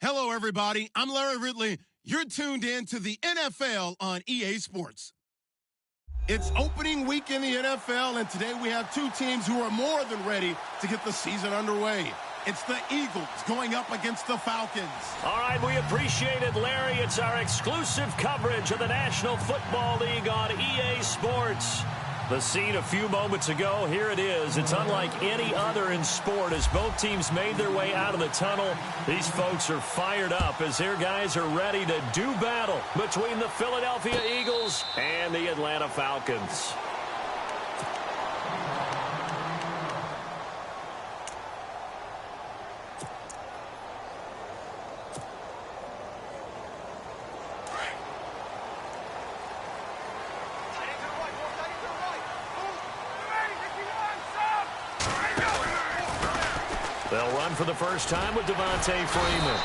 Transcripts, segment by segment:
Hello, everybody. I'm Larry Ridley. You're tuned in to the NFL on EA Sports. It's opening week in the NFL, and today we have two teams who are more than ready to get the season underway. It's the Eagles going up against the Falcons. All right, we appreciate it, Larry. It's our exclusive coverage of the National Football League on EA Sports. The scene a few moments ago, here it is. It's unlike any other in sport as both teams made their way out of the tunnel. These folks are fired up as their guys are ready to do battle between the Philadelphia Eagles and the Atlanta Falcons. They'll run for the first time with Devontae Freeman.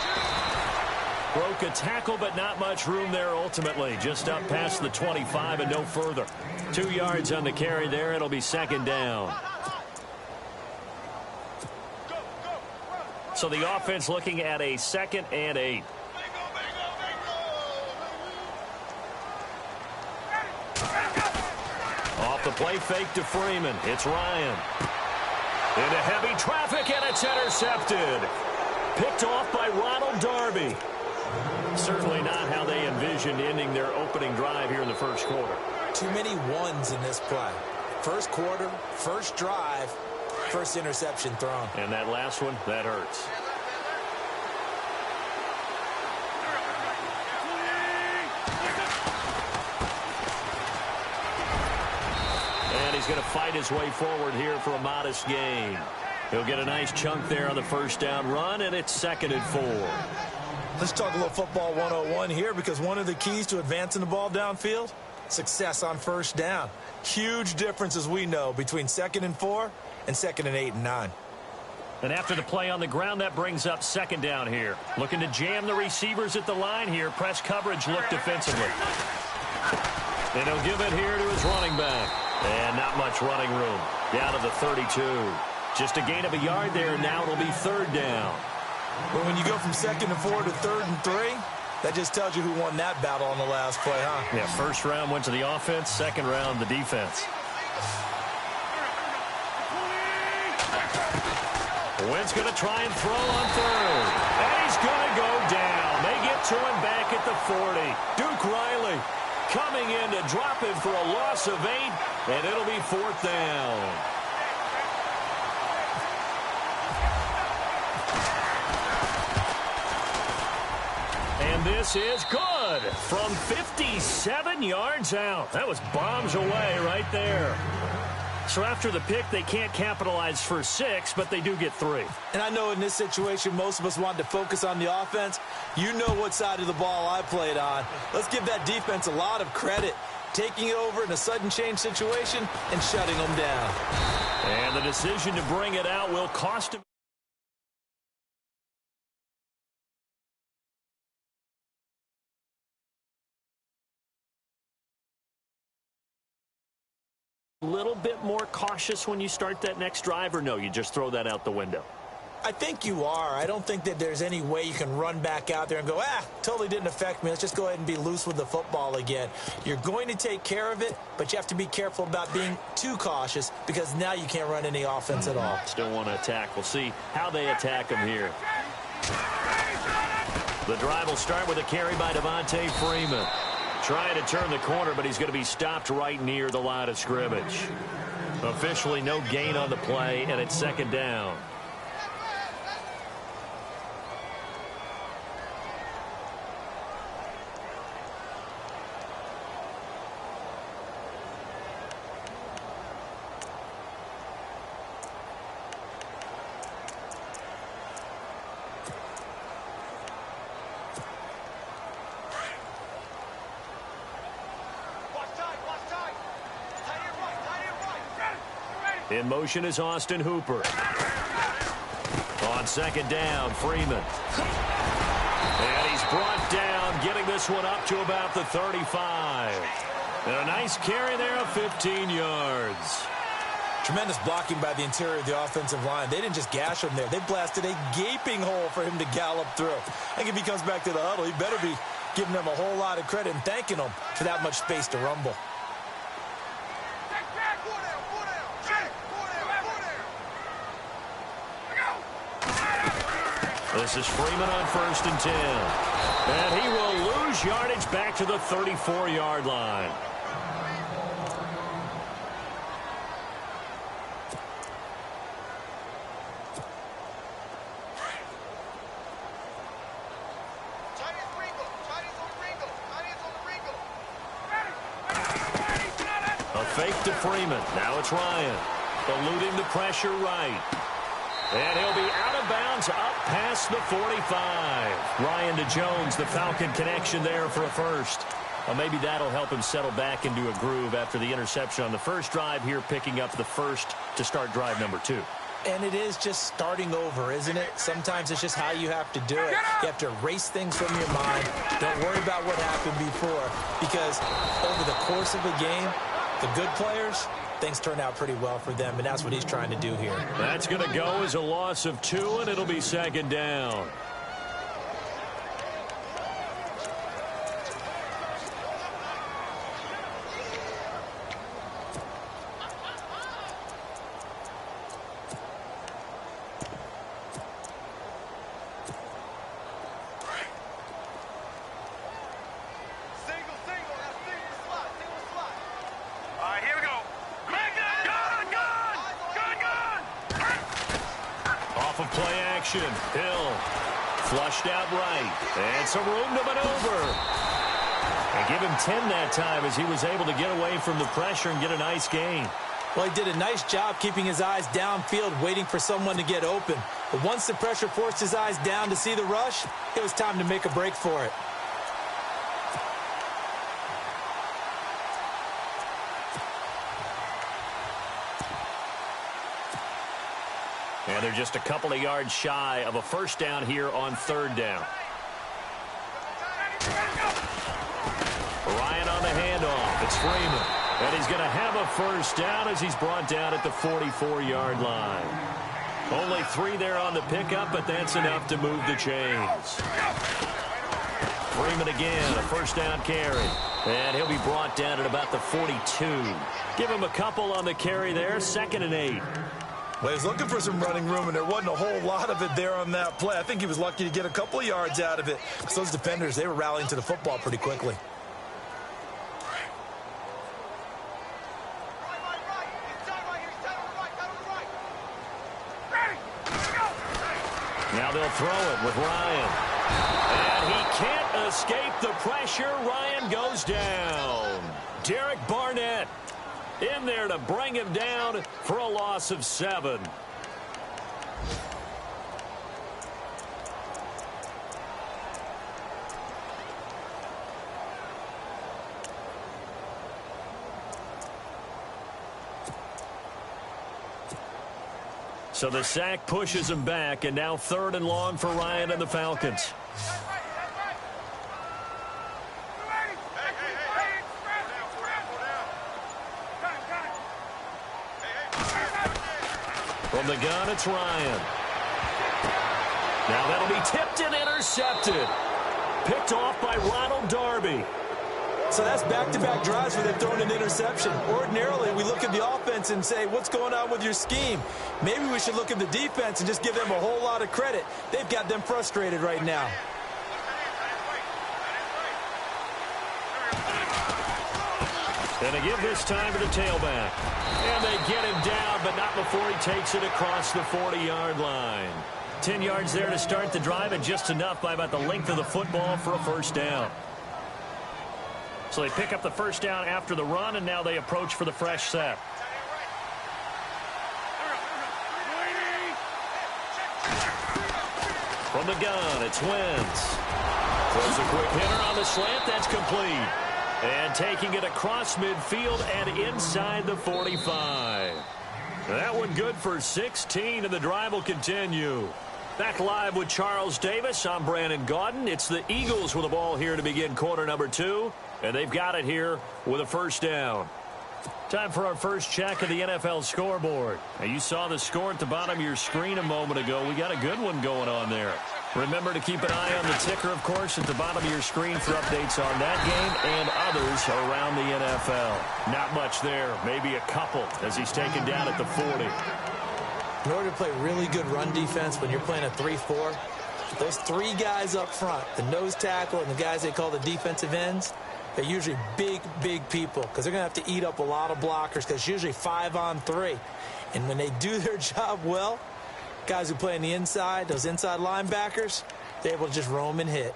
Broke a tackle, but not much room there ultimately. Just up past the 25 and no further. 2 yards on the carry there. It'll be second down. So the offense looking at a 2nd and 8. Off the play fake to Freeman. It's Ryan. Into heavy traffic, and it's intercepted. Picked off by Ronald Darby. Certainly not how they envisioned ending their opening drive here in the first quarter. Too many ones in this play. First quarter, first drive, first interception thrown. And that last one, that hurts. He's going to fight his way forward here for a modest gain. He'll get a nice chunk there on the first down run, and it's 2nd and 4. Let's talk a little football 101 here, because one of the keys to advancing the ball downfield, success on first down. Huge difference, as we know, between 2nd and 4 and 2nd and 8 and 9. And after the play on the ground, that brings up 2nd down here. Looking to jam the receivers at the line here. Press coverage look defensively. And he'll give it here to his running back. And not much running room. Down to the 32. Just a gain of a yard there, and now it'll be 3rd down. But when you go from 2nd and 4 to 3rd and 3, that just tells you who won that battle on the last play, huh? Yeah, first round went to the offense, second round the defense. Wentz going to try and throw on 3rd. And he's going to go down. They get to him back at the 40. Duke Riley coming in to drop him for a loss of 8, and it'll be 4th down. And this is good from 57 yards out. That was bombs away right there. So after the pick, they can't capitalize for 6, but they do get 3. And I know in this situation, most of us wanted to focus on the offense. You know what side of the ball I played on. Let's give that defense a lot of credit, taking over in a sudden change situation and shutting them down. And the decision to bring it out will cost him. A little bit more cautious when you start that next drive, or no, you just throw that out the window? I think you are. I don't think that there's any way you can run back out there and go, totally didn't affect me. Let's just go ahead and be loose with the football again. You're going to take care of it, but you have to be careful about being too cautious, because now you can't run any offense at all. Still want to attack. We'll see how they attack him here. The drive will start with a carry by Devontae Freeman. Trying to turn the corner, but he's going to be stopped right near the line of scrimmage. Officially no gain on the play, and it's 2nd down. In motion is Austin Hooper. On 2nd down, Freeman. And he's brought down, getting this one up to about the 35. And a nice carry there of 15 yards. Tremendous blocking by the interior of the offensive line. They didn't just gash him there. They blasted a gaping hole for him to gallop through. I think if he comes back to the huddle, he better be giving them a whole lot of credit and thanking them for that much space to rumble. This is Freeman on 1st and 10. And he will lose yardage back to the 34-yard line. A fake to Freeman. Now it's Ryan. Eluding the pressure right. And he'll be out of bounds up past the 45. Ryan to Jones, the Falcon connection there for a first. Well, maybe that'll help him settle back into a groove after the interception on the first drive here, picking up the first to start drive number 2. And it is just starting over, isn't it? Sometimes it's just how you have to do it. You have to erase things from your mind. Don't worry about what happened before, because over the course of a game, the good players, things turn out pretty well for them, and that's what he's trying to do here. That's going to go as a loss of 2, and it'll be 2nd down. Hill flushed out right, and some room to maneuver. And give him 10 that time as he was able to get away from the pressure and get a nice gain. Well, he did a nice job keeping his eyes downfield, waiting for someone to get open. But once the pressure forced his eyes down to see the rush, it was time to make a break for it. And they're just a couple of yards shy of a first down here on 3rd down. Ryan on the handoff. It's Freeman. And he's going to have a first down as he's brought down at the 44-yard line. Only 3 there on the pickup, but that's enough to move the chains. Freeman again, a first down carry. And he'll be brought down at about the 42. Give him a couple on the carry there, 2nd and 8. Well, he was looking for some running room, and there wasn't a whole lot of it there on that play. I think he was lucky to get a couple of yards out of it, because those defenders, they were rallying to the football pretty quickly. Now they'll throw it with Ryan. And he can't escape the pressure. Ryan goes down. Derek Barnett in there to bring him down for a loss of 7. So the sack pushes him back, and now 3rd and long for Ryan and the Falcons. From the gun, it's Ryan. Now that'll be tipped and intercepted. Picked off by Ronald Darby. So that's back-to-back drives where they've thrown an interception. Ordinarily, we look at the offense and say, what's going on with your scheme? Maybe we should look at the defense and just give them a whole lot of credit. They've got them frustrated right now. And they give this time to the tailback. And they get him down, but not before he takes it across the 40-yard line. 10 yards there to start the drive, and just enough by about the length of the football for a first down. So they pick up the first down after the run, and now they approach for the fresh set. From the gun, it's Wentz. Throws a quick hitter on the slant. That's complete. And taking it across midfield and inside the 45. That one good for 16, and the drive will continue. Back live with Charles Davis. I'm Brandon Gaudin. It's the Eagles with the ball here to begin quarter number 2. And they've got it here with a first down. Time for our first check of the NFL scoreboard. Now, you saw the score at the bottom of your screen a moment ago. We got a good one going on there. Remember to keep an eye on the ticker, of course, at the bottom of your screen for updates on that game and others around the NFL. Not much there, maybe a couple as he's taken down at the 40. In order to play really good run defense when you're playing a 3-4, those three guys up front, the nose tackle and the guys they call the defensive ends, they're usually big, big people because they're going to have to eat up a lot of blockers because it's usually 5-on-3. And when they do their job well, guys who play on the inside, those inside linebackers, they're able to just roam and hit.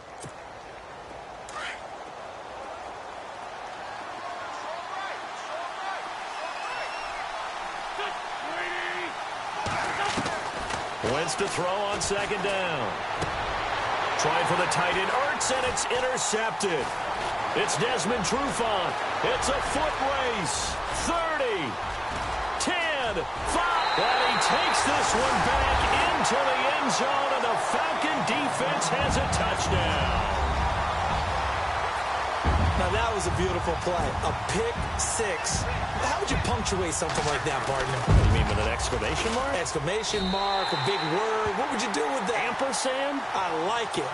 Wentz to throw on second down. Trying for the tight end, Ertz, and it's intercepted. It's Desmond Trufant. It's a foot race. 30, 10, 5. And he takes this one back into the end zone, and the Falcon defense has a touchdown. Now, that was a beautiful play. A pick six. How would you punctuate something like that, partner? You mean with an exclamation mark? Exclamation mark, a big word. What would you do with that? Ampersand? I like it.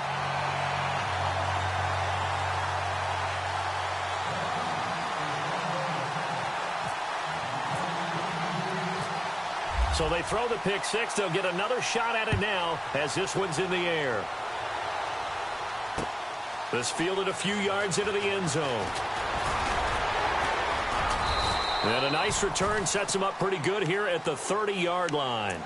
So they throw the pick six. They'll get another shot at it now as this one's in the air. This fielded a few yards into the end zone. And a nice return sets them up pretty good here at the 30-yard line.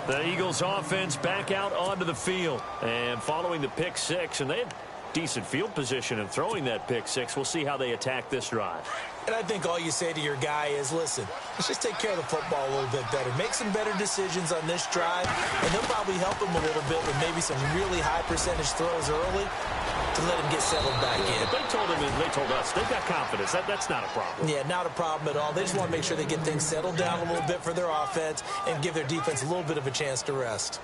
The Eagles offense back out onto the field. And following the pick six, and they had decent field position in throwing that pick six. We'll see how they attack this drive. And I think all you say to your guy is, listen, let's just take care of the football a little bit better. Make some better decisions on this drive, and they'll probably help him a little bit with maybe some really high percentage throws early to let him get settled back in. They told him and they told us they've got confidence. That's not a problem. Yeah, not a problem at all. They just want to make sure they get things settled down a little bit for their offense and give their defense a little bit of a chance to rest.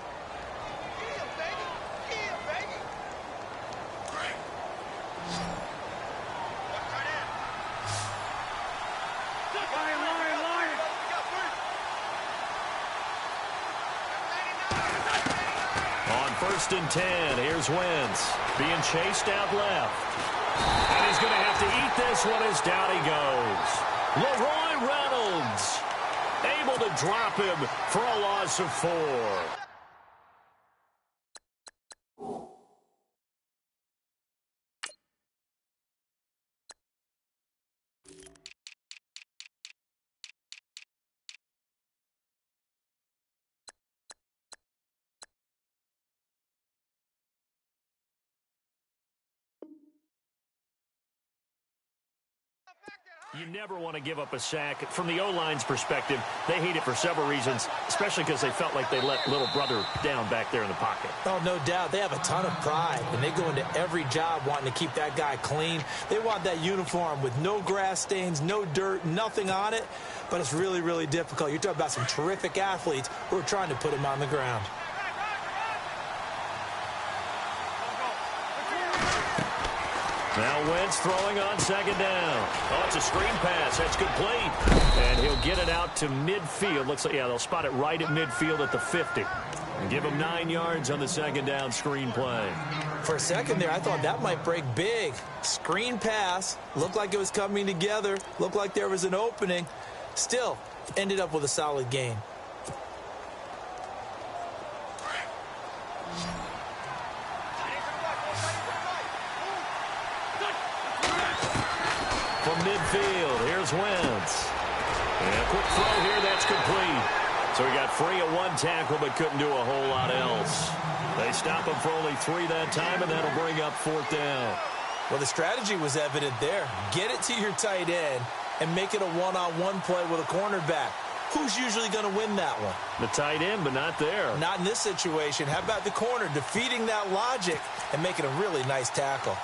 First and 10. Here's Wentz being chased out left. And he's going to have to eat this one as down he goes. Leroy Reynolds able to drop him for a loss of 4. You never want to give up a sack. From the O-line's perspective, they hate it for several reasons, especially because they felt like they let little brother down back there in the pocket. Oh, no doubt. They have a ton of pride, and they go into every job wanting to keep that guy clean. They want that uniform with no grass stains, no dirt, nothing on it, but it's really, really difficult. You're talking about some terrific athletes who are trying to put him on the ground. Now Wentz throwing on second down. Oh, it's a screen pass. That's complete. And he'll get it out to midfield. Looks like, yeah, they'll spot it right at midfield at the 50. And give him 9 yards on the second down screen play. For a second there, I thought that might break big. Screen pass. Looked like it was coming together. Looked like there was an opening. Still, ended up with a solid gain. From midfield, here's Wentz. And a quick throw here, that's complete. So he got free of one tackle, but couldn't do a whole lot else. They stop him for only 3 that time, and that'll bring up 4th down. Well, the strategy was evident there. Get it to your tight end and make it a one-on-one play with a cornerback. Who's usually going to win that one? The tight end, but not there. Not in this situation. How about the corner defeating that logic and making a really nice tackle?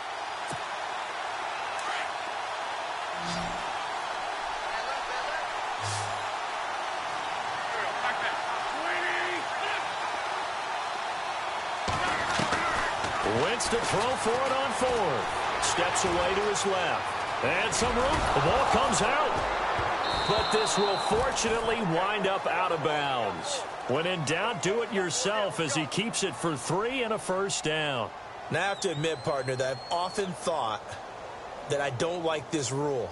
Wentz to throw for it on 4th. Steps away to his left. And some room. The ball comes out. But this will fortunately wind up out of bounds. When in doubt, do it yourself as he keeps it for 3 and a first down. Now, I have to admit, partner, that I've often thought that I don't like this rule,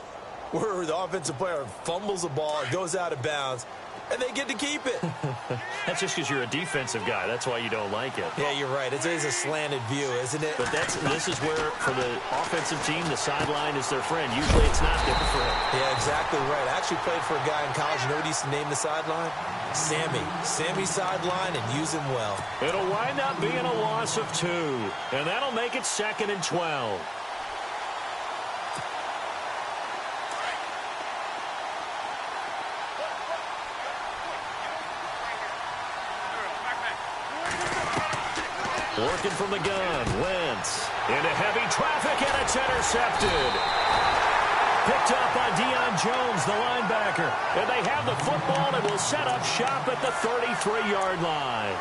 where the offensive player fumbles the ball, it goes out of bounds, and they get to keep it. That's just because you're a defensive guy. That's why you don't like it. Yeah, you're right. It is a slanted view, isn't it? But this is where, for the offensive team, the sideline is their friend. Usually it's not different for him. Yeah, exactly right. I actually played for a guy in college. You know what he used to name the sideline? Sammy. Sammy sideline, and use him well. It'll wind up being a loss of 2, and that'll make it 2nd and 12. Working from the gun, Wentz into heavy traffic, and it's intercepted. Picked up by Deion Jones, the linebacker. And they have the football and will set up shop at the 33-yard line.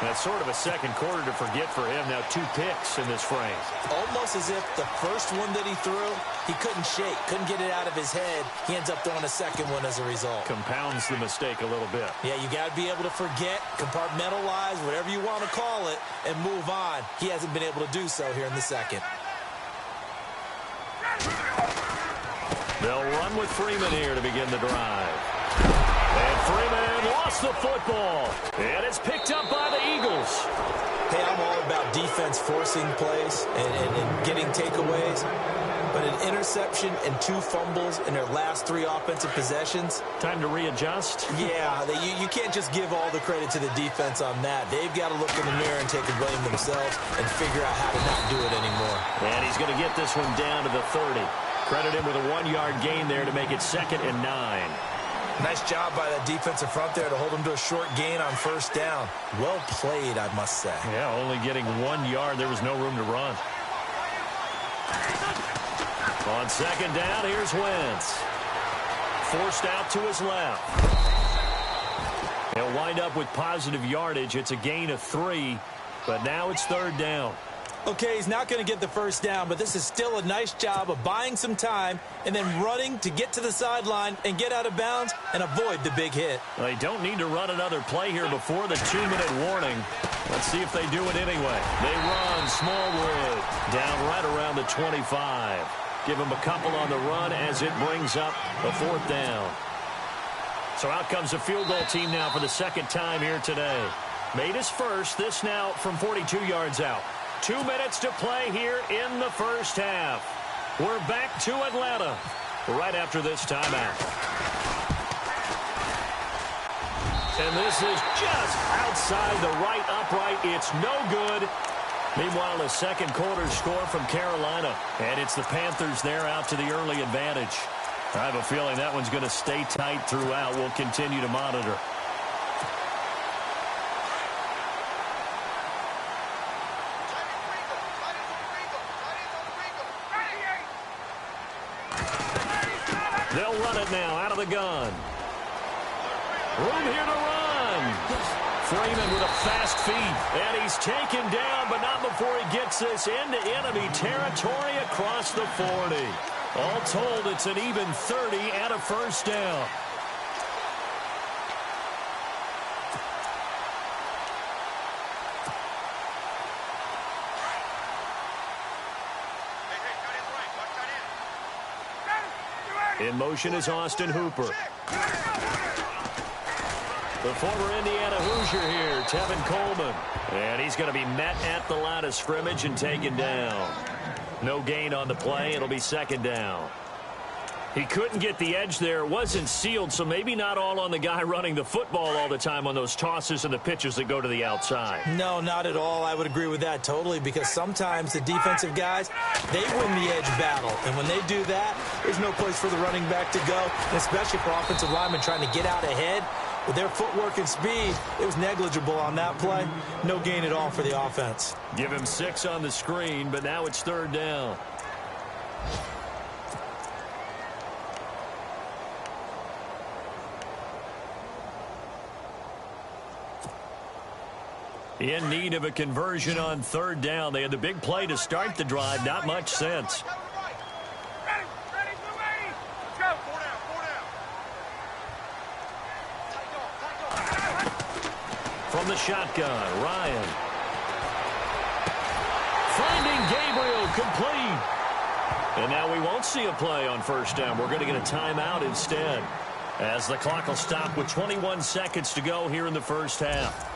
That's sort of a second quarter to forget for him. Now 2 picks in this frame. Almost as if the first one that he threw, he couldn't shake, couldn't get it out of his head. He ends up throwing a second one as a result. Compounds the mistake a little bit. Yeah, you got to be able to forget, compartmentalize, whatever you want to call it, and move on. He hasn't been able to do so here in the second. They'll run with Freeman here to begin the drive. And Freeman lost the football. And it's picked up by the Eagles. Hey, I'm all about defense forcing plays and getting takeaways. But an interception and 2 fumbles in their last 3 offensive possessions. Time to readjust. Yeah, you can't just give all the credit to the defense on that. They've got to look in the mirror and take the blame themselves and figure out how to not do it anymore. And he's going to get this one down to the 30. Credit him with a 1-yard gain there to make it 2nd and 9. Nice job by that defensive front there to hold him to a short gain on first down. Well played, I must say. Yeah, only getting 1 yard. There was no room to run. On 2nd down, here's Wentz. Forced out to his left. He'll wind up with positive yardage. It's a gain of 3, but now it's 3rd down. Okay, he's not going to get the first down, but this is still a nice job of buying some time and then running to get to the sideline and get out of bounds and avoid the big hit. They don't need to run another play here before the 2-minute warning. Let's see if they do it anyway. They run Smallwood down right around the 25. Give him a couple on the run as it brings up a 4th down. So out comes the field goal team now for the 2nd time here today. Made his first, this now from 42 yards out. 2 minutes to play here in the first half. We're back to Atlanta right after this timeout. And this is just outside the right upright. It's no good. Meanwhile, a second quarter score from Carolina. And it's the Panthers there out to the early advantage. I have a feeling that one's going to stay tight throughout. We'll continue to monitor. They'll run it now out of the gun. Room here to run. Freeman with a fast feet. And he's taken down, but not before he gets this into enemy territory across the 40. All told, it's an even 30 and a first down. In motion is Austin Hooper. The former Indiana Hoosier here, Tevin Coleman. And he's going to be met at the line of scrimmage and taken down. No gain on the play. It'll be 2nd down. He couldn't get the edge there. It wasn't sealed, so maybe not all on the guy running the football all the time on those tosses and the pitches that go to the outside. No, not at all. I would agree with that totally, because sometimes the defensive guys, they win the edge battle. And when they do that, there's no place for the running back to go, and especially for offensive linemen trying to get out ahead. With their footwork and speed, it was negligible on that play. No gain at all for the offense. Give him 6 on the screen, but now it's 3rd down. In need of a conversion on 3rd down. They had the big play to start the drive. Not much sense. From the shotgun, Ryan. Finding Gabriel, complete. And now we won't see a play on first down. We're going to get a timeout instead, as the clock will stop with 21 seconds to go here in the first half.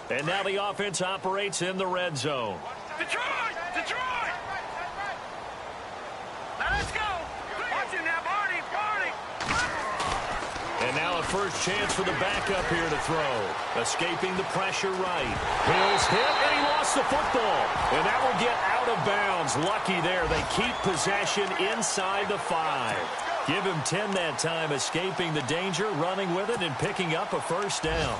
And now the offense operates in the red zone. Detroit! Detroit! Now let's go! Watching now, Barney! Barney! And now a first chance for the backup here to throw. Escaping the pressure right. Hill's hit, and he lost the football. And that will get out of bounds. Lucky there. They keep possession inside the 5. Give him 10 that time, escaping the danger, running with it, and picking up a first down.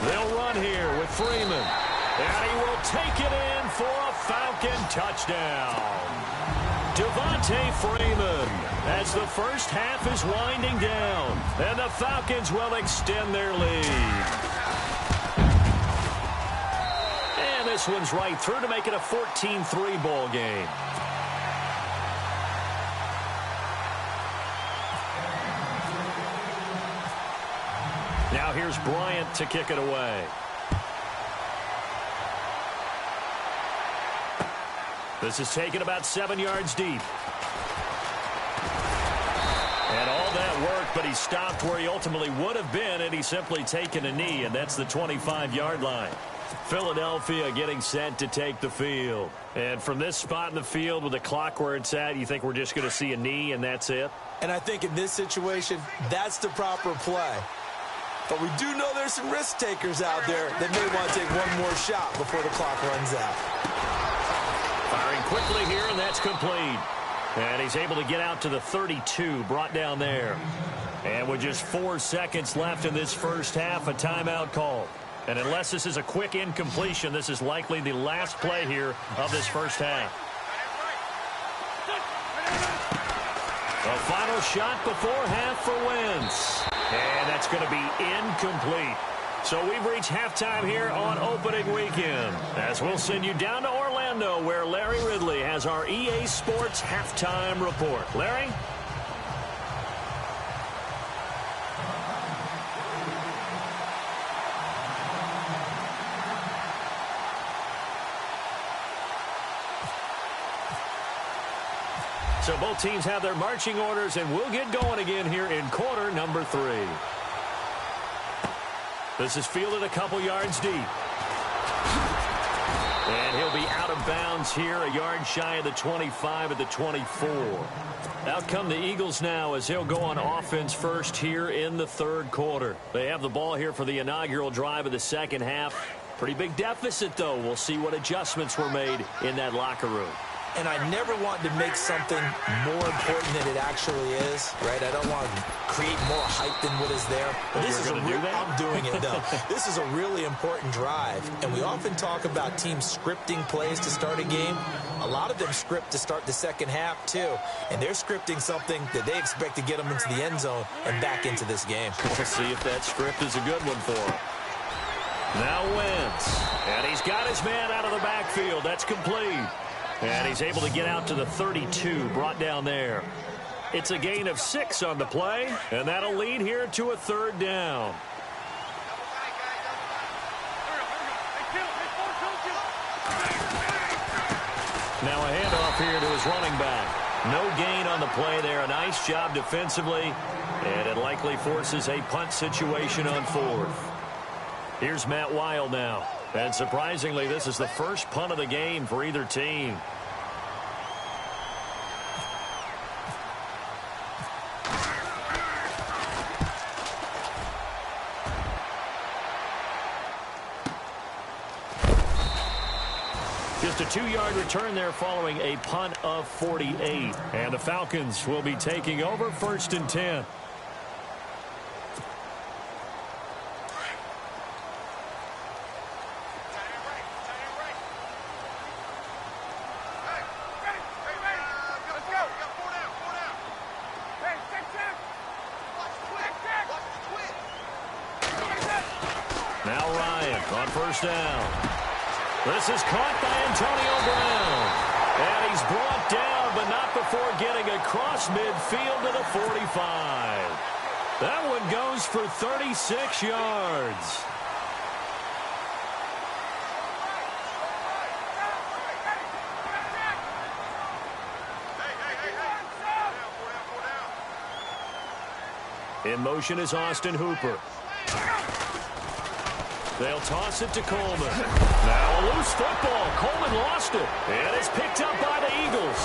They'll run here with Freeman. And he will take it in for a Falcon touchdown. Devontae Freeman, as the first half is winding down. And the Falcons will extend their lead. And this one's right through to make it a 14-3 ball game. Now here's Bryant to kick it away. This is taken about 7 yards deep. And all that work, but he stopped where he ultimately would have been, and he's simply taken a knee, and that's the 25-yard line. Philadelphia getting set to take the field. And from this spot in the field with the clock where it's at, you think we're just going to see a knee and that's it? And I think in this situation, that's the proper play. But we do know there's some risk takers out there that may want to take one more shot before the clock runs out. Firing quickly here, and that's complete. And he's able to get out to the 32, brought down there. And with just 4 seconds left in this first half, a timeout call. And unless this is a quick incompletion, this is likely the last play here of this first half. A final shot before half for Wentz. And that's going to be incomplete. So we've reached halftime here on opening weekend, as we'll send you down to Orlando, where Larry Ridley has our EA Sports halftime report. Larry? So both teams have their marching orders, and we'll get going again here in quarter number 3. This is fielded a couple yards deep. And he'll be out of bounds here, a yard shy of the 25 at the 24. Out come the Eagles now as he'll go on offense first here in the third quarter. They have the ball here for the inaugural drive of the second half. Pretty big deficit, though. We'll see what adjustments were made in that locker room. And I never want to make something more important than it actually is, right? I don't want to create more hype than what is there. But this is I'm doing it, though. This is a really important drive. And we often talk about teams scripting plays to start a game. A lot of them script to start the second half, too. And they're scripting something that they expect to get them into the end zone and back into this game. We'll see if that script is a good one for him. Now Wentz. And he's got his man out of the backfield. That's complete. And he's able to get out to the 32, brought down there. It's a gain of 6 on the play, and that'll lead here to a third down. Now a handoff here to his running back. No gain on the play there. A nice job defensively, and it likely forces a punt situation on 4th. Here's Matt Wild now. And surprisingly, this is the first punt of the game for either team. Just a 2-yard return there following a punt of 48. And the Falcons will be taking over 1st and 10. Now Ryan on first down. This is caught by Antonio Brown. And he's brought down, but not before getting across midfield to the 45. That one goes for 36 yards. In motion is Austin Hooper. They'll toss it to Coleman. Now a loose football. Coleman lost it. And it's picked up by the Eagles.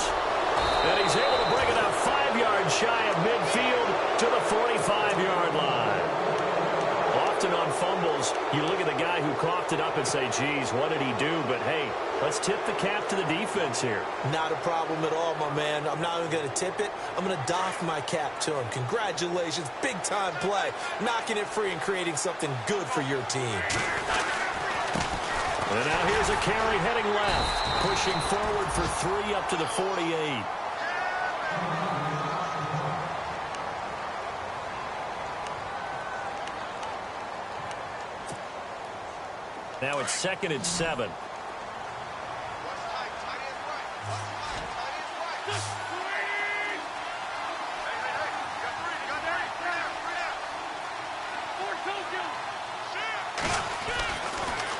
And he's able to bring it out 5 yards shy of midfield to the 45-yard line. Often on fumbles, you look at the guy who coughed it up and say, geez, what did he do? But, hey, let's tip the cap to the defense here. Not a problem at all, my man. I'm not even going to tip it. I'm going to doff my cap to him. Congratulations. Big-time play. Knocking it free and creating something good for your team. And now here's a carry heading left. Pushing forward for 3 up to the 48. Now it's 2nd and 7.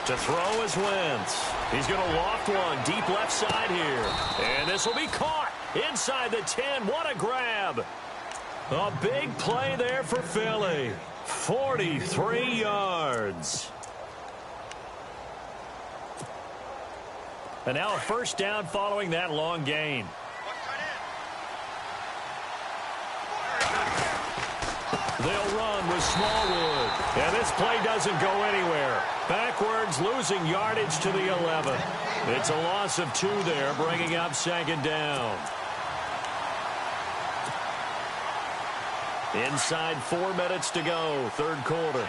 To throw is Wentz. He's going to loft one deep left side here. And this will be caught inside the 10. What a grab. A big play there for Philly. 43 yards. And now a first down following that long gain. They'll run with Smallwood. And this play doesn't go anywhere. Backwards, losing yardage to the 11. It's a loss of 2 there, bringing up 2nd down. Inside 4 minutes to go, 3rd quarter.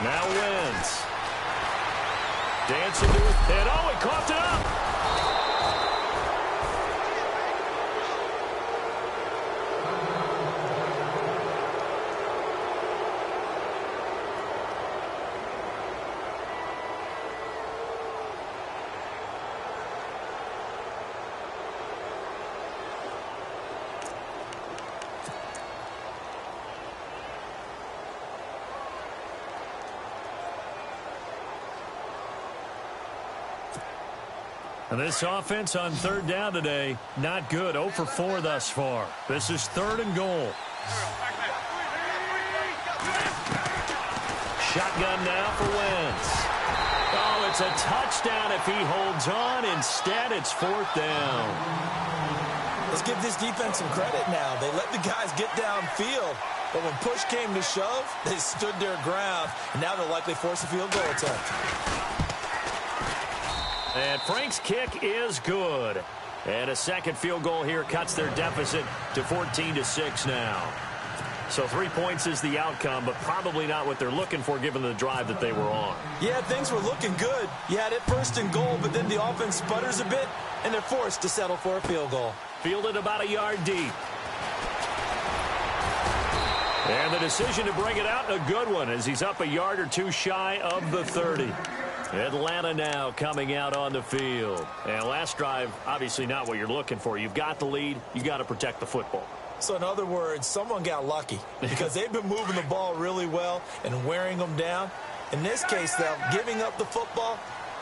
Now Wentz. Dancing to it. And oh, he coughed it up. And this offense on 3rd down today, not good. 0 for 4 thus far. This is 3rd and goal. Shotgun now for Wentz. Oh, it's a touchdown if he holds on. Instead, it's 4th down. Let's give this defense some credit now. They let the guys get downfield. But when push came to shove, they stood their ground. And now they'll likely force a field goal attempt. And Frank's kick is good. And a second field goal here cuts their deficit to 14-6 now. So 3 points is the outcome, but probably not what they're looking for given the drive that they were on. Yeah, things were looking good. You had it 1st and goal, but then the offense sputters a bit, and they're forced to settle for a field goal. Fielded about a yard deep. And the decision to bring it out, a good one, as he's up a yard or 2 shy of the 30. Atlanta now coming out on the field. And last drive, obviously not what you're looking for. You've got the lead. You've got to protect the football. So in other words, someone got lucky because they've been moving the ball really well and wearing them down. In this case, though, giving up the football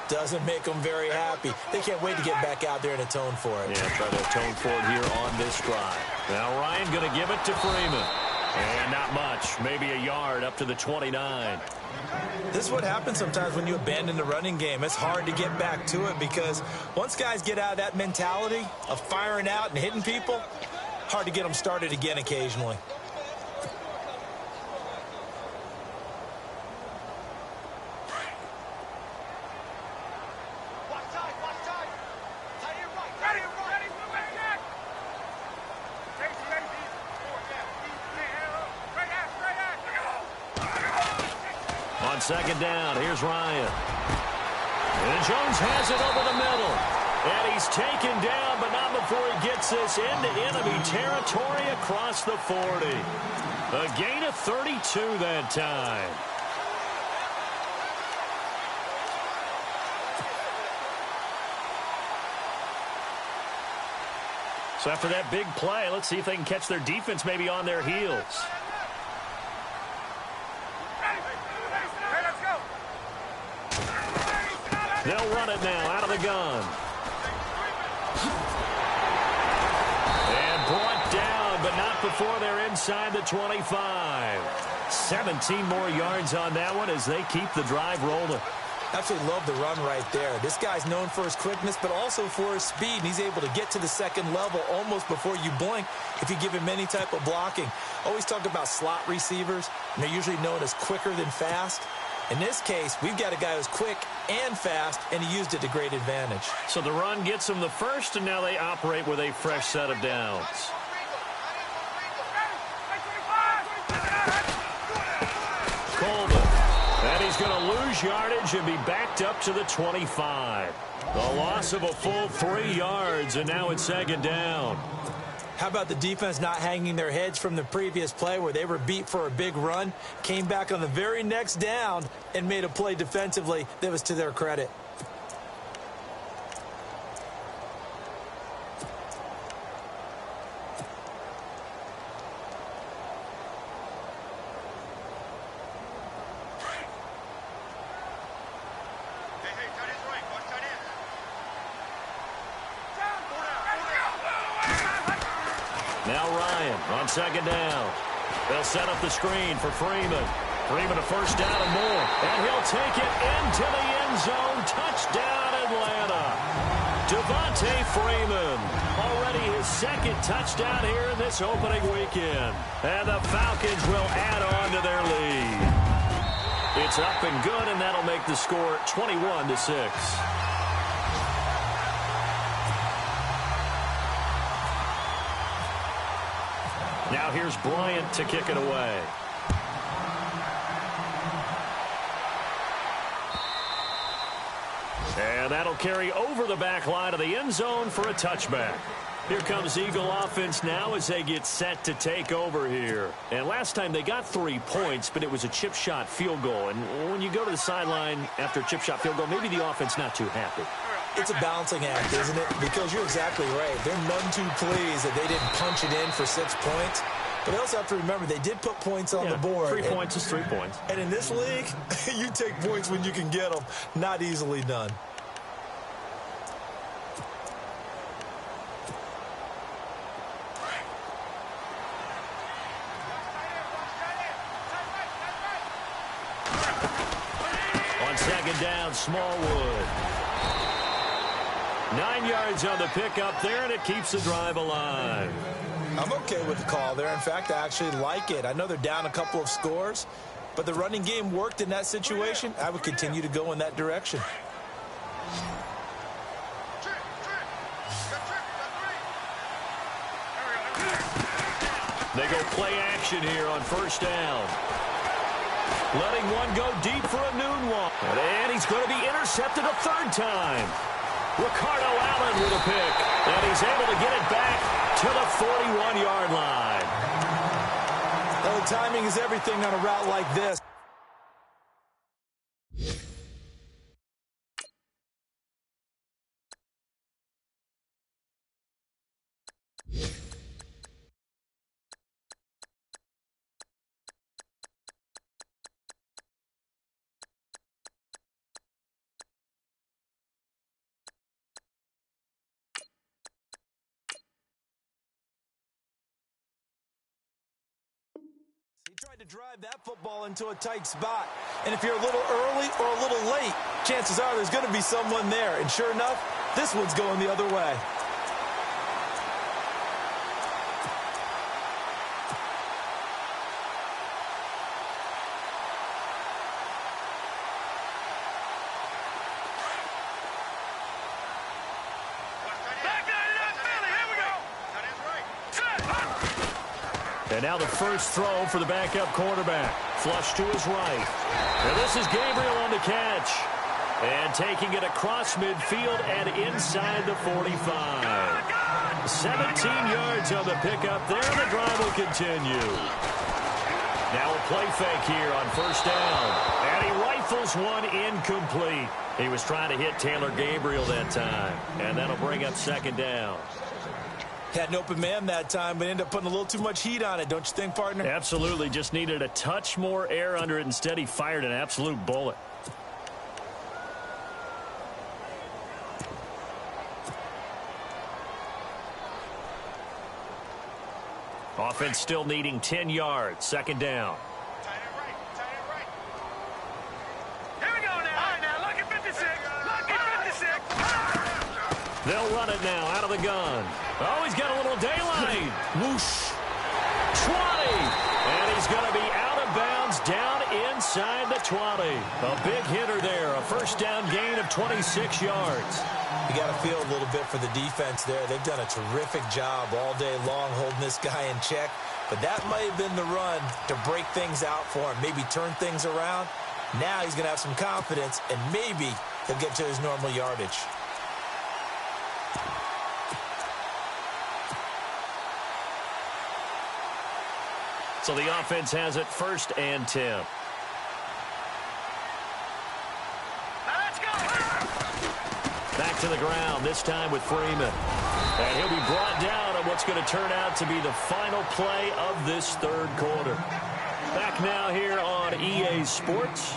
doesn't make them very happy. They can't wait to get back out there and atone for it. Yeah, try to atone for it here on this drive. Now Ryan going to give it to Freeman. And not much, maybe a yard up to the 29. This is what happens sometimes when you abandon the running game. It's hard to get back to it because once guys get out of that mentality of firing out and hitting people, hard to get them started again occasionally. On 2nd down, here's Ryan. And Jones has it over the middle. And he's taken down, but not before he gets this into enemy territory across the 40. A gain of 32 that time. So after that big play, let's see if they can catch their defense maybe on their heels. They'll run it now out of the gun. And brought down, but not before they're inside the 25. 17 more yards on that one as they keep the drive rolling. Absolutely love the run right there. This guy's known for his quickness, but also for his speed, and he's able to get to the second level almost before you blink if you give him any type of blocking. Always talk about slot receivers, and they're usually known as quicker than fast. In this case, we've got a guy who's quick and fast, and he used it to great advantage. So the run gets them the first, and now they operate with a fresh set of downs. Coleman. And he's going to lose yardage and be backed up to the 25. The loss of a full 3 yards, and now it's second down. How about the defense not hanging their heads from the previous play where they were beat for a big run, came back on the very next down, and made a play defensively that was to their credit. Now Ryan on second down. They'll set up the screen for Freeman. Freeman a first down and more. And he'll take it into the end zone. Touchdown, Atlanta. Devontae Freeman. Already his second touchdown here in this opening weekend. And the Falcons will add on to their lead. It's up and good, and that'll make the score 21-6. Now here's Bryant to kick it away. And that'll carry over the back line of the end zone for a touchback. Here comes Eagle offense now as they get set to take over here. And last time they got 3 points, but it was a chip shot field goal. And when you go to the sideline after a chip shot field goal, maybe the offense not too happy. It's a balancing act, isn't it? Because you're exactly right. They're none too pleased that they didn't punch it in for 6 points. But they also have to remember they did put points on the board. 3 points is 3 points. And in this league, you take points when you can get them. Not easily done. On second down, Smallwood. 9 yards on the pickup there, and it keeps the drive alive. I'm okay with the call there. In fact, I actually like it. I know they're down a couple of scores, but the running game worked in that situation. I would continue to go in that direction. They go play action here on first down. Letting one go deep for a noon one. And he's going to be intercepted a third time. Ricardo Allen with a pick. And he's able to get it back to the 41-yard line. Well, the timing is everything on a route like this. He tried to drive that football into a tight spot. And if you're a little early or a little late, chances are there's going to be someone there. And sure enough, this one's going the other way. And now the first throw for the backup quarterback. Flush to his right. And this is Gabriel on the catch. And taking it across midfield and inside the 45. 17 yards on the pickup there. The drive will continue. Now a play fake here on first down. And he rifles one incomplete. He was trying to hit Taylor Gabriel that time. And that'll bring up second down. Had an open man that time, but ended up putting a little too much heat on it, don't you think, partner? Absolutely. Just needed a touch more air under it. Instead, he fired an absolute bullet. Offense still needing 10 yards. Second down. Tight end right. Tight end right. Here we go now. All right, now, lucky 56. Lucky 56. They'll run it now out of the gun. Oh, he's got a little daylight. Whoosh. 20. And he's going to be out of bounds down inside the 20. A big hitter there. A first down gain of 26 yards. You got to feel a little bit for the defense there. They've done a terrific job all day long holding this guy in check. But that might have been the run to break things out for him, maybe turn things around. Now he's going to have some confidence, and maybe he'll get to his normal yardage. So the offense has it first and 10. Now let's go. Back to the ground, this time with Freeman. And he'll be brought down on what's going to turn out to be the final play of this third quarter. Back now here on EA Sports.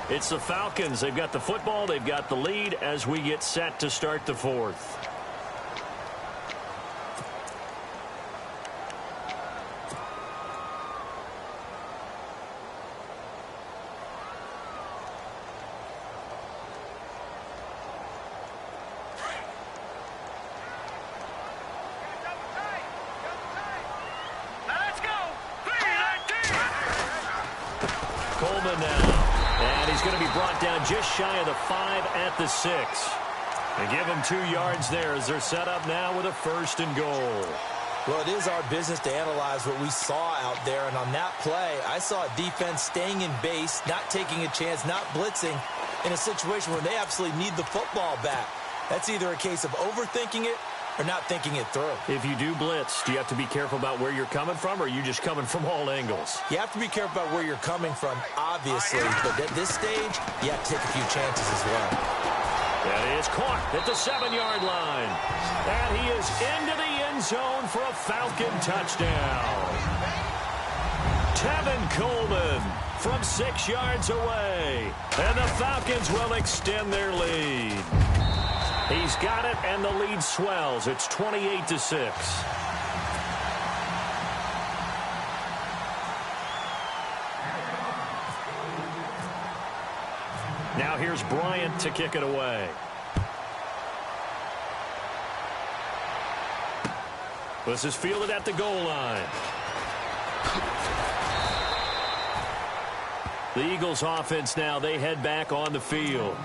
It's the Falcons. They've got the football. They've got the lead as we get set to start the fourth. Coleman now. And he's going to be brought down just shy of the 5 at the 6. They give him 2 yards there as they're set up now with a first and goal. Well, it is our business to analyze what we saw out there. And on that play, I saw a defense staying in base, not taking a chance, not blitzing in a situation where they absolutely need the football back. That's either a case of overthinking it or not thinking it through. If you do blitz, do you have to be careful about where you're coming from, or are you just coming from all angles? You have to be careful about where you're coming from, obviously. But at this stage, you have to take a few chances as well. That is caught at the 7-yard line. And he is into the end zone for a Falcon touchdown. Tevin Coleman from 6 yards away. And the Falcons will extend their lead. He's got it, and the lead swells. It's 28-6. Now here's Bryant to kick it away. This is fielded at the goal line. The Eagles offense now, they head back on the field.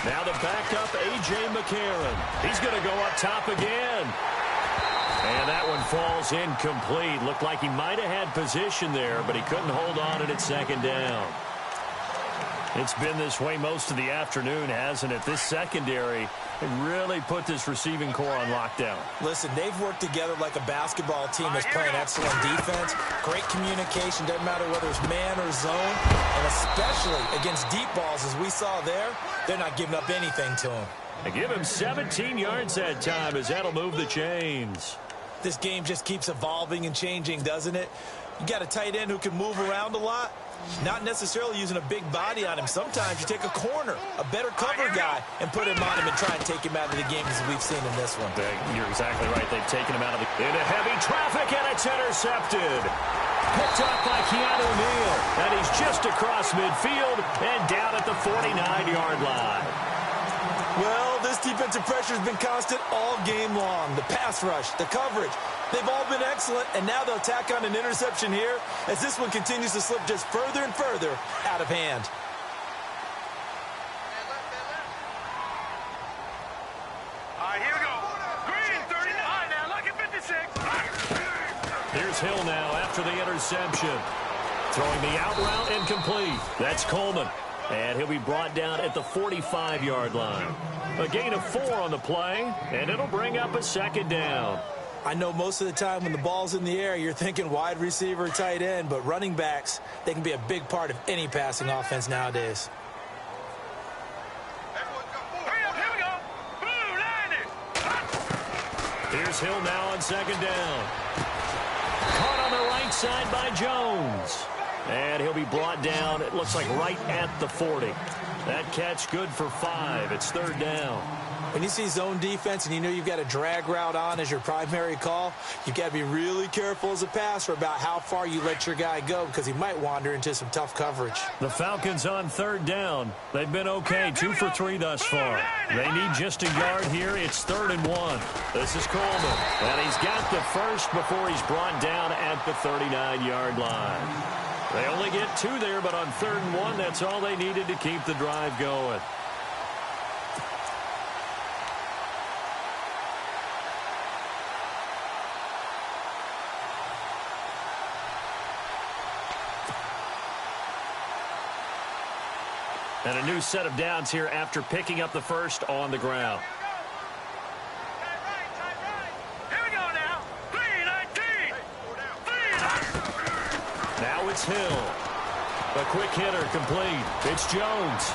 Now the backup, A.J. McCarron. He's going to go up top again. And that one falls incomplete. Looked like he might have had position there, but he couldn't hold on at second down. It's been this way most of the afternoon, hasn't it? This secondary really put this receiving core on lockdown. Listen, they've worked together like a basketball team that's playing excellent defense. Great communication, doesn't matter whether it's man or zone. And especially against deep balls, as we saw there, they're not giving up anything to him. They give him 17 yards that time, as that'll move the chains. This game just keeps evolving and changing, doesn't it? You got a tight end who can move around a lot. Not necessarily using a big body on him. Sometimes you take a corner, a better cover guy, and put him on him and try and take him out of the game, as we've seen in this one. You're exactly right. They've taken him out of the into heavy traffic, and it's intercepted. Picked up by Keanu Neal, and he's just across midfield and down at the 49-yard line. Well, this defensive pressure has been constant all game long. The pass rush, the coverage, they've all been excellent, and now they'll tack on an interception here as this one continues to slip just further and further out of hand. right, here we go. Green, 39. All right, now look at 56. Here's Hill now after the interception. Throwing the out route incomplete. That's Coleman. And he'll be brought down at the 45-yard line. A gain of 4 on the play, and it'll bring up a second down. I know most of the time when the ball's in the air, you're thinking wide receiver, tight end, but running backs, they can be a big part of any passing offense nowadays. Hurry up, here we go. Blue, line it. Here's Hill now on second down. Caught on the right side by Jones. And he'll be brought down, it looks like right at the 40. That catch good for 5. It's third down. When you see zone defense and you know you've got a drag route on as your primary call, you've got to be really careful as a passer about how far you let your guy go because he might wander into some tough coverage. The Falcons on third down. They've been okay, 2 for 3 thus far. They need just a yard here. It's 3rd and 1. This is Coleman. And he's got the first before he's brought down at the 39-yard line. They only get 2 there, but on 3rd and 1, that's all they needed to keep the drive going. And a new set of downs here after picking up the first on the ground. Tight right. Here we go now. 3-19. Now it's Hill. A quick hitter complete. It's Jones.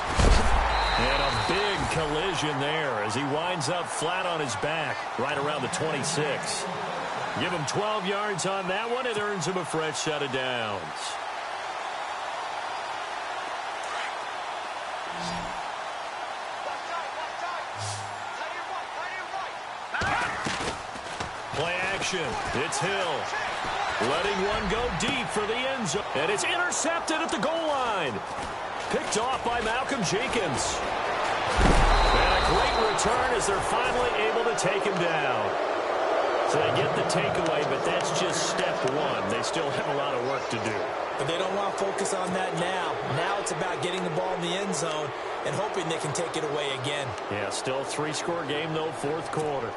And a big collision there as he winds up flat on his back right around the 26. Give him 12 yards on that one. It earns him a fresh set of downs. Play action. It's Hill. Letting one go deep for the end zone. And it's intercepted at the goal line. Picked off by Malcolm Jenkins. And a great return as they're finally able to take him down. So they get the takeaway, but that's just step 1. They still have a lot of work to do. But they don't want to focus on that now. Now it's about getting the ball in the end zone and hoping they can take it away again. Yeah, still a 3-score game, though, 4th quarter.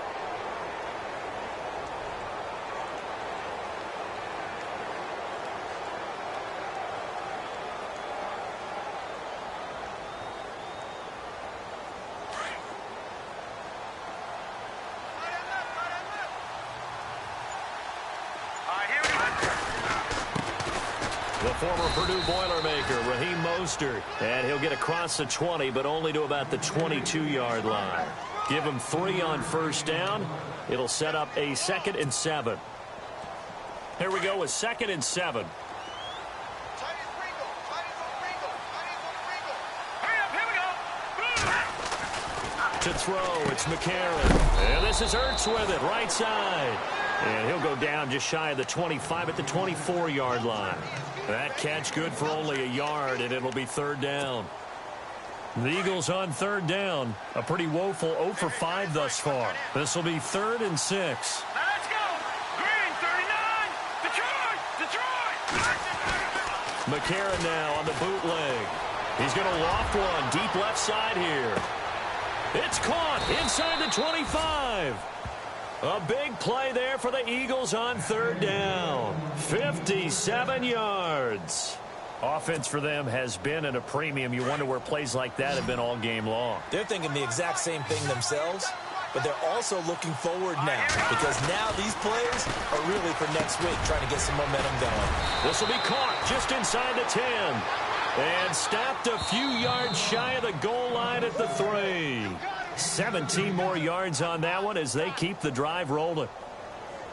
The former Purdue Boilermaker, Raheem Mostert. And he'll get across the 20, but only to about the 22-yard line. Give him 3 on first down. It'll set up a 2nd and 7. Here we go with 2nd and 7. To throw, it's McCarron. And this is Ertz with it, right side. And he'll go down just shy of the 25 at the 24-yard line. That catch good for only a yard, and it'll be 3rd down. The Eagles on 3rd down. A pretty woeful 0 for 5 thus far. This will be 3rd and 6. Now let's go. Green, 39. Detroit. McCarron now on the bootleg. He's going to loft one deep left side here. It's caught inside the 25. A big play there for the Eagles on 3rd down. 57 yards. Offense for them has been at a premium. You wonder where plays like that have been all game long. They're thinking the exact same thing themselves, but they're also looking forward now because now these plays are really for next week, trying to get some momentum going. This will be caught just inside the 10. And stopped a few yards shy of the goal line at the 3. 17 more yards on that one as they keep the drive rolling.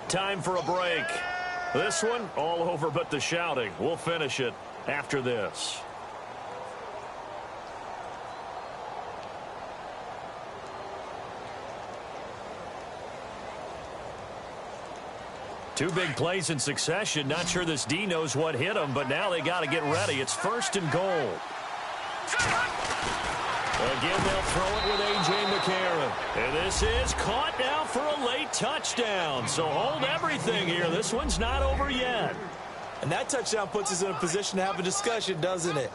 Time for a break. This one all over but the shouting. We'll finish it after this. Two big plays in succession. Not sure this D knows what hit him, but now they got to get ready. It's 1st and goal. Again, they'll throw it with A.J. McCarron. And this is caught now for a late touchdown. So hold everything here. This one's not over yet. And that touchdown puts us in a position to have a discussion, doesn't it?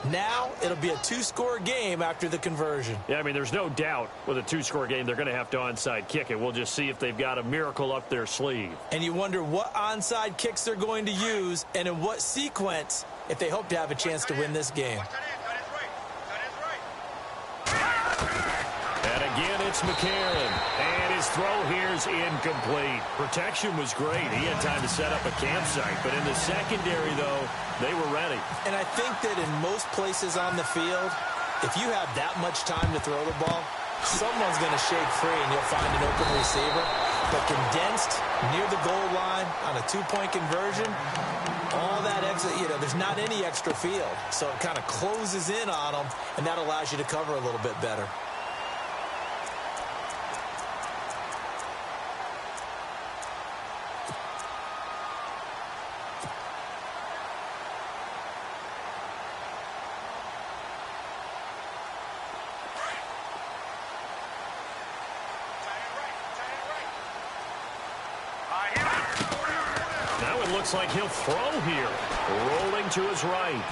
Now it'll be a two-score game after the conversion. Yeah, I mean, there's no doubt with a two-score game they're going to have to onside kick it. We'll just see if they've got a miracle up their sleeve. And you wonder what onside kicks they're going to use and in what sequence if they hope to have a chance to win this game. And again, it's McCarron. And his throw here's incomplete. Protection was great. He had time to set up a campsite. But in the secondary, though, they were ready. And I think that in most places on the field, if you have that much time to throw the ball, someone's going to shake free and you'll find an open receiver. But condensed near the goal line on a two-point conversion, all that extra, there's not any extra field. So it kind of closes in on them, and that allows you to cover a little bit better. Looks like he'll throw here. Rolling to his right.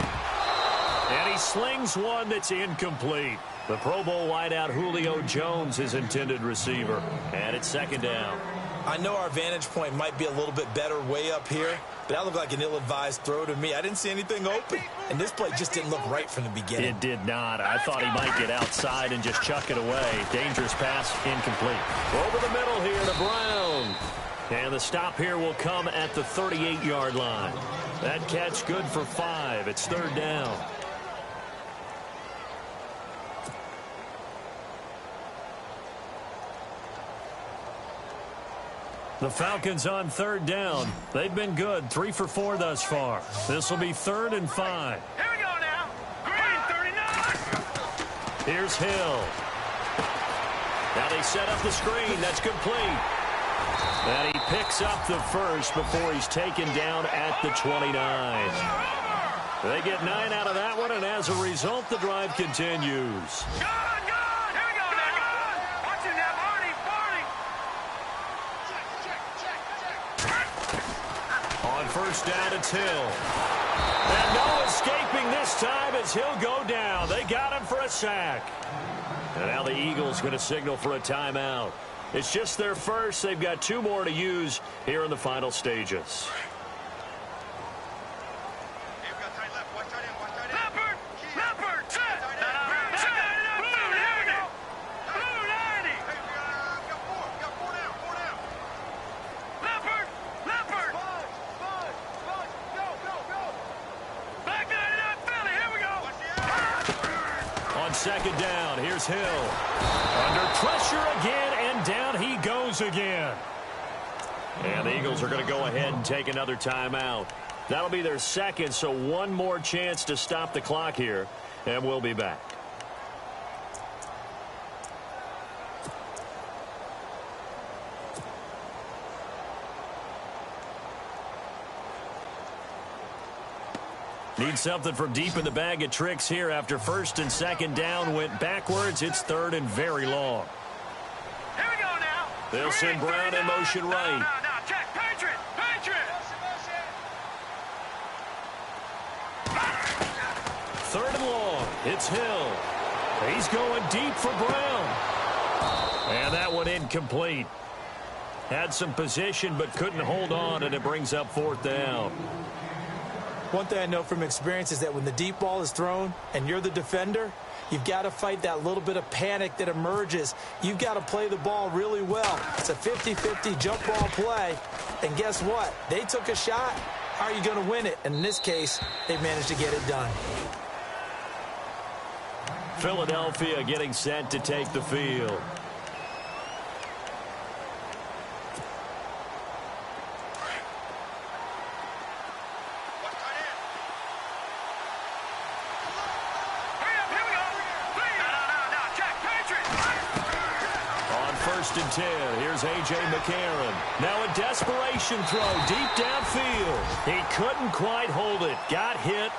And he slings one that's incomplete. The Pro Bowl wideout Julio Jones, his intended receiver. And it's second down. I know our vantage point might be a little bit better way up here, but that looked like an ill-advised throw to me. I didn't see anything open. And this play just didn't look right from the beginning. It did not. I thought he might get outside and just chuck it away. Dangerous pass, incomplete. Over the middle here to Brown. And the stop here will come at the 38-yard line. That catch good for 5. It's third down. The Falcons on third down. They've been good. 3 for 4 thus far. This will be 3rd and 5. Here we go now. Green 39. Here's Hill. Now they set up the screen. That's complete. And he picks up the first before he's taken down at the 29. They get 9 out of that one, and as a result, the drive continues. Good. Here we go now. Watch it now, Barney. On first down, it's Hill. And no escaping this time as Hill go down. They got him for a sack. And now the Eagles going to signal for a timeout. It's just their first. They've got 2 more to use here in the final stages. Leopard, set. Blue, here we go. Blue 90. Got four down. Leopard. Go. Black 99 Philly, here we go. On second down, here's Hill. Under pressure again, and down he goes again. And the Eagles are going to go ahead and take another timeout. That'll be their second, so one more chance to stop the clock here, and we'll be back. Need something from deep in the bag of tricks here after first and second down went backwards. It's 3rd and very long. Here we go now. They'll send Brown in motion right. No, check. Patriot. 3rd and long. It's Hill. He's going deep for Brown. And that one incomplete. Had some position but couldn't hold on, and it brings up 4th down. One thing I know from experience is that when the deep ball is thrown and you're the defender, you've got to fight that little bit of panic that emerges. You've got to play the ball really well. It's a 50-50 jump ball play. And guess what? They took a shot. How are you going to win it? And in this case, they managed to get it done. Philadelphia getting set to take the field. First and 10. Here's A.J. McCarron. Now a desperation throw deep downfield. He couldn't quite hold it. Got hit.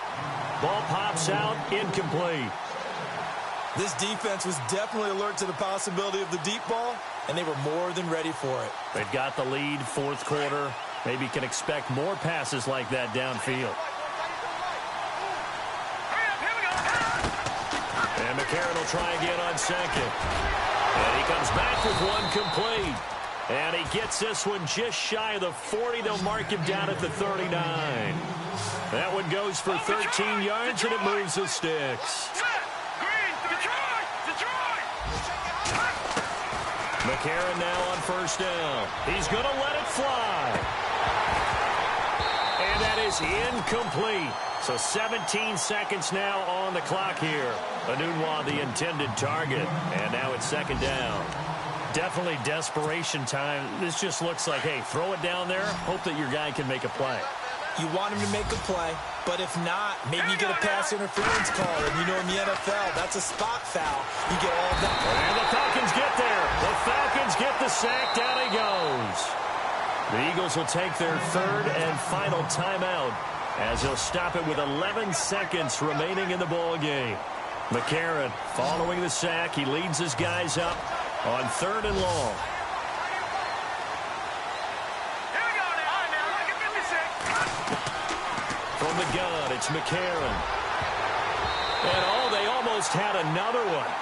Ball pops out. Incomplete. This defense was definitely alert to the possibility of the deep ball, and they were more than ready for it. They've got the lead, 4th quarter. Maybe can expect more passes like that downfield. Here we go. will try again on second. And he comes back with one complete. And he gets this one just shy of the 40. They'll mark him down at the 39. That one goes for 13 yards, and it moves the sticks. McCarron now on first down. He's going to let it fly. And that is incomplete. So 17 seconds now on the clock here. Anunwa, the intended target. And now it's second down. Definitely desperation time. This just looks like, hey, throw it down there. Hope that your guy can make a play. You want him to make a play, but if not, maybe you get a pass interference call. And you know in the NFL, that's a spot foul. You get all that. And the Falcons get there. The Falcons get the sack. Down he goes. The Eagles will take their third and final timeout as they'll stop it with 11 seconds remaining in the ball game. McCarron following the sack. He leads his guys up on third and long. From the gun, it's McCarron. And they almost had another one.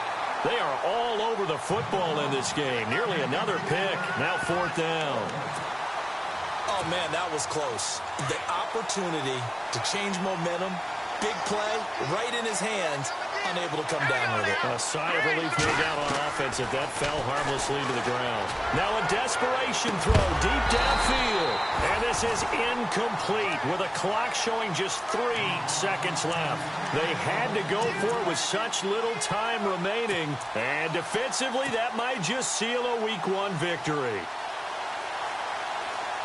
They are all over the football in this game. Nearly another pick. Now fourth down. Oh, man, that was close. The opportunity to change momentum, big play, right in his hands, unable to come down with it. A sigh of relief no doubt on offense if that fell harmlessly to the ground. Now a desperation throw deep downfield. And this is incomplete with a clock showing just 3 seconds left. They had to go for it with such little time remaining. And defensively, that might just seal a Week 1 victory.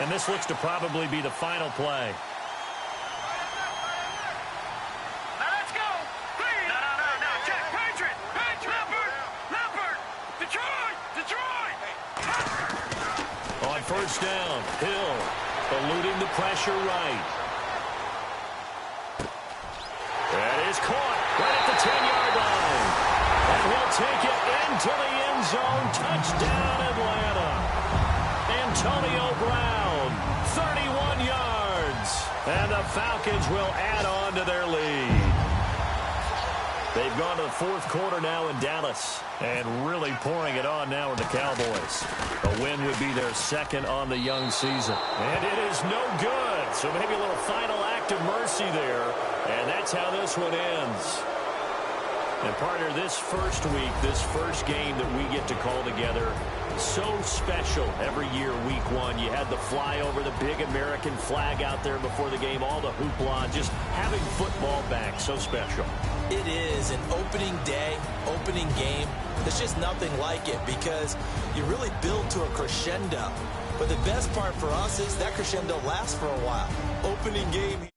And this looks to probably be the final play. First down, Hill eluding the pressure right. That is caught right at the 10-yard line. And he'll take it into the end zone. Touchdown, Atlanta. Antonio Brown, 31 yards. And the Falcons will add on to their lead. They've gone to the fourth quarter now in Dallas and really pouring it on now with the Cowboys. A win would be their second on the young season. And it is no good. So maybe a little final act of mercy there. And that's how this one ends. And partner, this first week, this first game that we get to call together, so special every year, Week 1. You had the flyover, the big American flag out there before the game, all the hoopla, just having football back, so special. It is an opening day, opening game. There's just nothing like it because you really build to a crescendo. But the best part for us is that crescendo lasts for a while. Opening game.